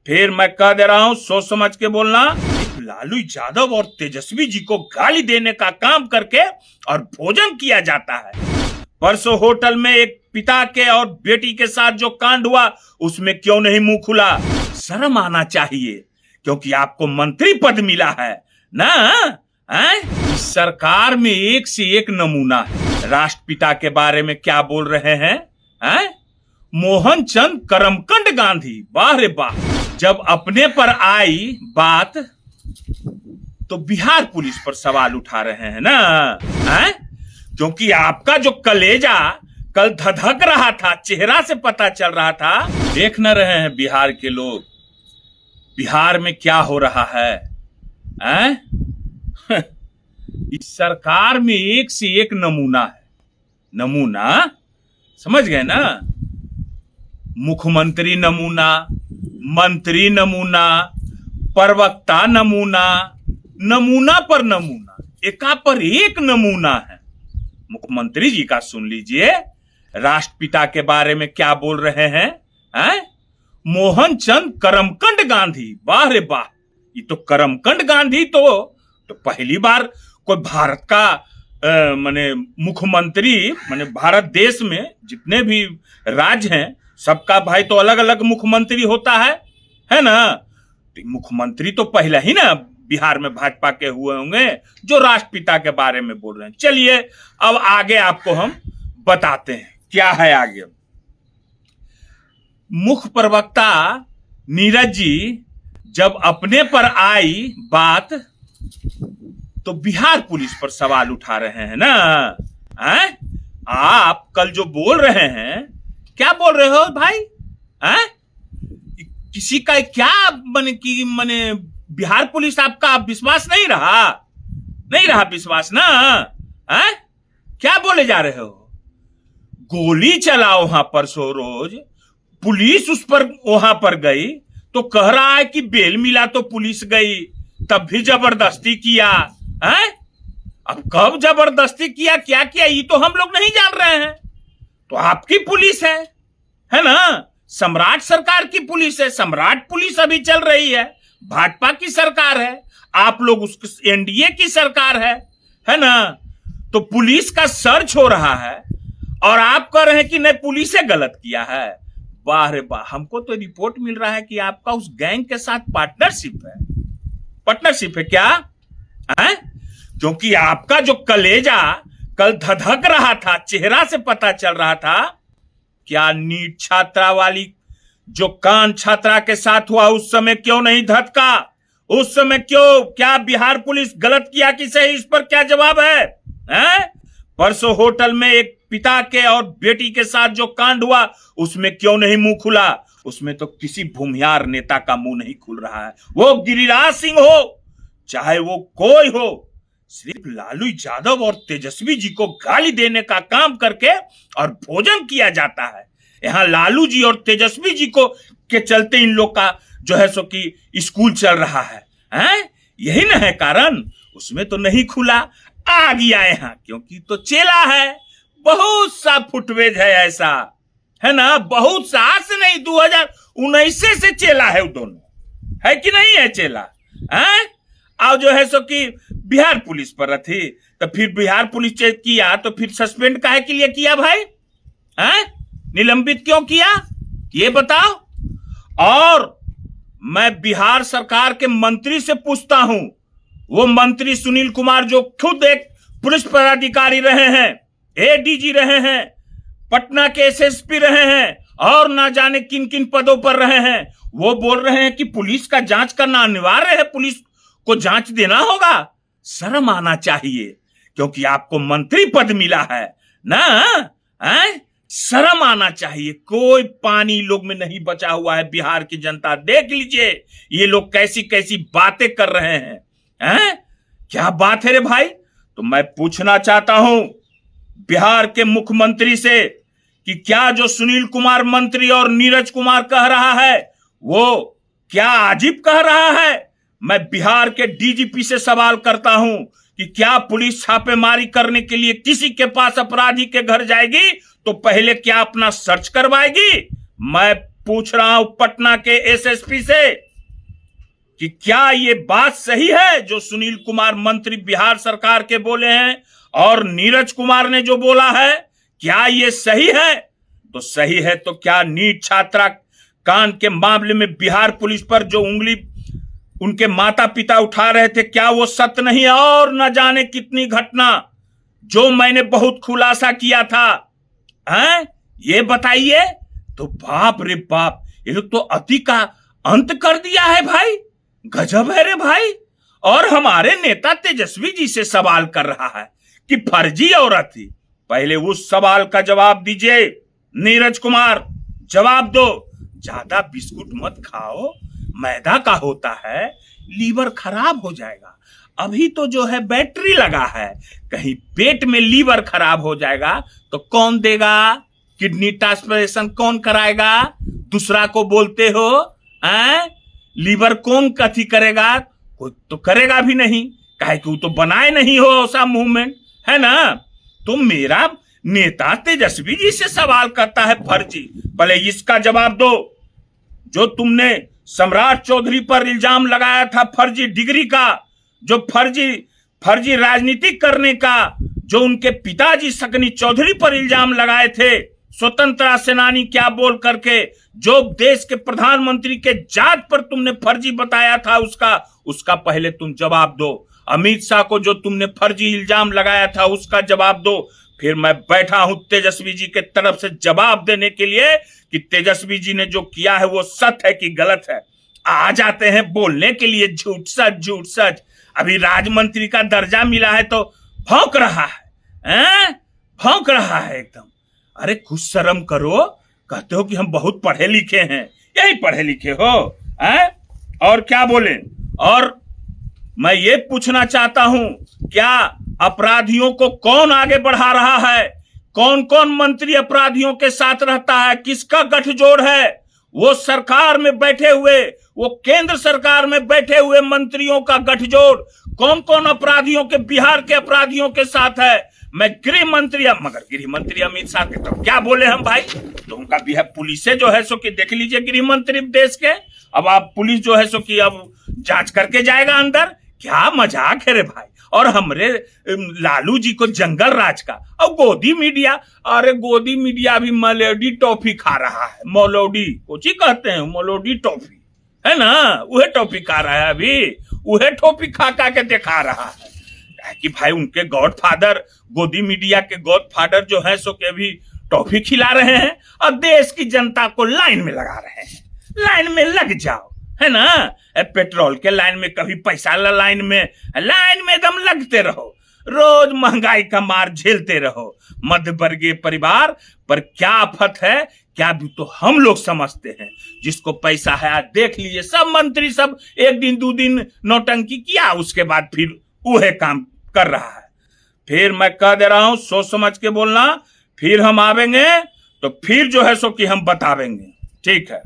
फिर मैं कह दे रहा हूं, सोच समझ के बोलना। लालू यादव और तेजस्वी जी को गाली देने का काम करके और भोजन किया जाता है। परसों होटल में एक पिता के और बेटी के साथ जो कांड हुआ, उसमें क्यों नहीं मुंह खुला? शर्म आना चाहिए, क्योंकि आपको मंत्री पद मिला है ना। इस सरकार में एक से एक नमूना है। राष्ट्रपिता के बारे में क्या बोल रहे हैं? मोहनचंद करमचंद गांधी, वाह रे वाह। जब अपने पर आई बात तो बिहार पुलिस पर सवाल उठा रहे हैं ना। क्योंकि आपका जो कलेजा कल धधक रहा था, चेहरा से पता चल रहा था। देख न रहे हैं बिहार के लोग, बिहार में क्या हो रहा है? इस सरकार में एक से एक नमूना है। नमूना समझ गए ना? मुख्यमंत्री नमूना, मंत्री नमूना, प्रवक्ता नमूना, नमूना पर नमूना, एका पर एक नमूना है। मुख्यमंत्री जी का सुन लीजिए, राष्ट्रपिता के बारे में क्या बोल रहे हैं? मोहनचंद करमचंद गांधी, वाह रे वाह। ये तो करमचंद गांधी तो पहली बार कोई भारत का माने मुख्यमंत्री, माने भारत देश में जितने भी राज्य हैं सबका भाई तो अलग अलग मुख्यमंत्री होता है ना। तो मुख्यमंत्री तो पहले ही ना बिहार में भाजपा के हुए होंगे जो राष्ट्रपिता के बारे में बोल रहे हैं। चलिए अब आगे आपको हम बताते हैं क्या है आगे। मुख्य प्रवक्ता नीरज जी जब अपने पर आई बात तो बिहार पुलिस पर सवाल उठा रहे हैं ना। आप कल जो बोल रहे हैं, क्या बोल रहे हो भाई? किसी का क्या मने बिहार पुलिस आपका विश्वास नहीं रहा विश्वास ना। क्या बोले जा रहे हो? गोली चलाओ वहां पर सो रोज, पुलिस उस पर वहां पर गई तो कह रहा है कि बेल मिला तो पुलिस गई, तब भी जबरदस्ती किया। अब कब जबरदस्ती किया, क्या किया, ये तो हम लोग नहीं जान रहे हैं। तो आपकी पुलिस है ना, सम्राट सरकार की पुलिस है। सम्राट पुलिस अभी चल रही है, भाजपा की सरकार है, आप लोग उसकी एनडीए की सरकार है ना। तो पुलिस का सर्च हो रहा है और आप कह रहे हैं कि नहीं पुलिस ने गलत किया है। वाह रे वाह। हमको तो रिपोर्ट मिल रहा है कि आपका उस गैंग के साथ पार्टनरशिप है क्या? क्योंकि आपका जो कलेजा कल धधक रहा था, चेहरा से पता चल रहा था। क्या नीट छात्रा वाली जो कांड छात्रा के साथ हुआ उस समय क्यों नहीं धधका? उस समय क्यों? क्या बिहार पुलिस गलत किया कि सही? इस पर क्या जवाब है? परसों होटल में एक पिता के और बेटी के साथ जो कांड हुआ, उसमें क्यों नहीं मुंह खुला? उसमें तो किसी भूमिहार नेता का मुंह नहीं खुल रहा है, वो गिरिराज सिंह हो चाहे वो कोई हो। सिर्फ लालू यादव और तेजस्वी जी को गाली देने का काम करके और भोजन किया जाता है। यहाँ लालू जी और तेजस्वी जी को के चलते इन लोग का जो है सो कि स्कूल चल रहा है। यही ना है कारण? उसमें तो नहीं खुला, आ गया यहाँ क्योंकि तो चेला है। बहुत सा फुटवेज है ऐसा, है ना, बहुत सा। आज से नहीं, 2019 से चेला है, वो दोनों है कि नहीं है चेला? और जो है सो कि बिहार पुलिस पर थी, तो फिर बिहार पुलिस चेक किया तो फिर सस्पेंड काहे के लिए किया भाई? निलंबित क्यों किया ये बताओ। और मैं बिहार सरकार के मंत्री से पूछता हूं, वो मंत्री सुनील कुमार जो खुद एक पुलिस पदाधिकारी रहे हैं, एडीजी रहे हैं, पटना के एसएसपी रहे हैं और ना जाने किन किन पदों पर रहे हैं, वो बोल रहे हैं कि पुलिस का जांच करना अनिवार्य है, पुलिस को जांच देना होगा। शर्म आना चाहिए, क्योंकि आपको मंत्री पद मिला है ना। शर्म आना चाहिए। कोई पानी लोग में नहीं बचा हुआ है। बिहार की जनता देख लीजिए ये लोग कैसी कैसी बातें कर रहे हैं। क्या बात है रे भाई? तो मैं पूछना चाहता हूं बिहार के मुख्यमंत्री से कि क्या जो सुनील कुमार मंत्री और नीरज कुमार कह रहा है वो क्या अजीब कह रहा है? मैं बिहार के डीजीपी से सवाल करता हूं कि क्या पुलिस छापेमारी करने के लिए किसी के पास अपराधी के घर जाएगी तो पहले क्या अपना सर्च करवाएगी? मैं पूछ रहा हूं पटना के एसएसपी से कि क्या ये बात सही है जो सुनील कुमार मंत्री बिहार सरकार के बोले हैं और नीरज कुमार ने जो बोला है, क्या ये सही है? तो सही है तो क्या नीट छात्रा कांड के मामले में बिहार पुलिस पर जो उंगली उनके माता पिता उठा रहे थे, क्या वो सत्य नहीं है? और न जाने कितनी घटना जो मैंने बहुत खुलासा किया था, हैं? ये बताइए। तो बाप रे बाप, ये लोग तो अति का अंत कर दिया है भाई, गजब है रे भाई। और हमारे नेता तेजस्वी जी से सवाल कर रहा है कि फर्जी औरत थी। पहले उस सवाल का जवाब दीजिए नीरज कुमार, जवाब दो। ज्यादा बिस्कुट मत खाओ, मैदा का होता है, लीवर खराब हो जाएगा। अभी तो जो है बैटरी लगा है, कहीं पेट में लीवर खराब हो जाएगा तो कौन देगा? किडनी ट्रांसप्लांटेशन कौन कराएगा? दूसरा को बोलते हो हैं? लीवर कौन कथी करेगा? कोई तो करेगा भी नहीं, काहे कि वो तो बनाए नहीं हो ऐसा मूवमेंट, है ना? तो मेरा नेता तेजस्वी जी से सवाल करता है फर्जी, पहले इसका जवाब दो। जो तुमने सम्राट चौधरी पर इल्जाम लगाया था फर्जी डिग्री का, जो फर्जी राजनीति करने का, जो उनके पिताजी सकनी चौधरी पर इल्जाम लगाए थे स्वतंत्रता सेनानी क्या बोल करके, जो देश के प्रधानमंत्री के जात पर तुमने फर्जी बताया था, उसका पहले तुम जवाब दो। अमित शाह को जो तुमने फर्जी इल्जाम लगाया था उसका जवाब दो। फिर मैं बैठा हूं तेजस्वी जी के तरफ से जवाब देने के लिए कि तेजस्वी जी ने जो किया है वो सत्य है कि गलत है। आ जाते हैं बोलने के लिए झूठ सच। अभी राज्य का दर्जा मिला है तो भौंक रहा है, भौंक रहा है एकदम। अरे कुछ शर्म करो, कहते हो कि हम बहुत पढ़े लिखे हैं, यही पढ़े लिखे हो, हैं? और क्या बोले? और मैं ये पूछना चाहता हूं, क्या अपराधियों को कौन आगे बढ़ा रहा है? कौन कौन मंत्री अपराधियों के साथ रहता है? किसका गठजोड़ है? वो सरकार में बैठे हुए, वो केंद्र सरकार में बैठे हुए मंत्रियों का गठजोड़ कौन कौन अपराधियों के, बिहार के अपराधियों के साथ है? मैं गृह मंत्री, मगर गृह मंत्री अमित शाह के तो क्या बोले हम भाई? तो उनका भी है पुलिस से जो है सो कि देख लीजिए गृह मंत्री देश के, अब आप पुलिस जो है सो कि अब जांच करके जाएगा अंदर। क्या मजाक है रे भाई। और हमरे लालू जी को जंगल राज का, और गोदी मीडिया, अरे गोदी मीडिया भी मलोडी टॉफी खा रहा है, मलोडी कोची कहते हैं, मलोडी टॉफी है ना, वह टॉफी खा रहा है अभी, वह टॉफी खा के दिखा रहा है कि भाई उनके गॉडफादर, गोदी मीडिया के गॉडफादर जो है सो के अभी टॉफी खिला रहे हैं और देश की जनता को लाइन में लगा रहे हैं। लाइन में लग जाओ, है ना? पेट्रोल के लाइन में कभी पैसा लाइन में एकदम लगते रहो, रोज महंगाई का मार झेलते रहो। मध्य वर्गीय परिवार पर क्या आफत है, क्या भी तो हम लोग समझते हैं। जिसको पैसा है आज देख लीजिए, सब मंत्री सब एक दिन दो दिन नौटंकी किया, उसके बाद फिर वह काम कर रहा है। फिर मैं कह दे रहा हूं, सोच समझ के बोलना, फिर हम आवेंगे तो फिर जो है सो कि हम बतावेंगे, ठीक है?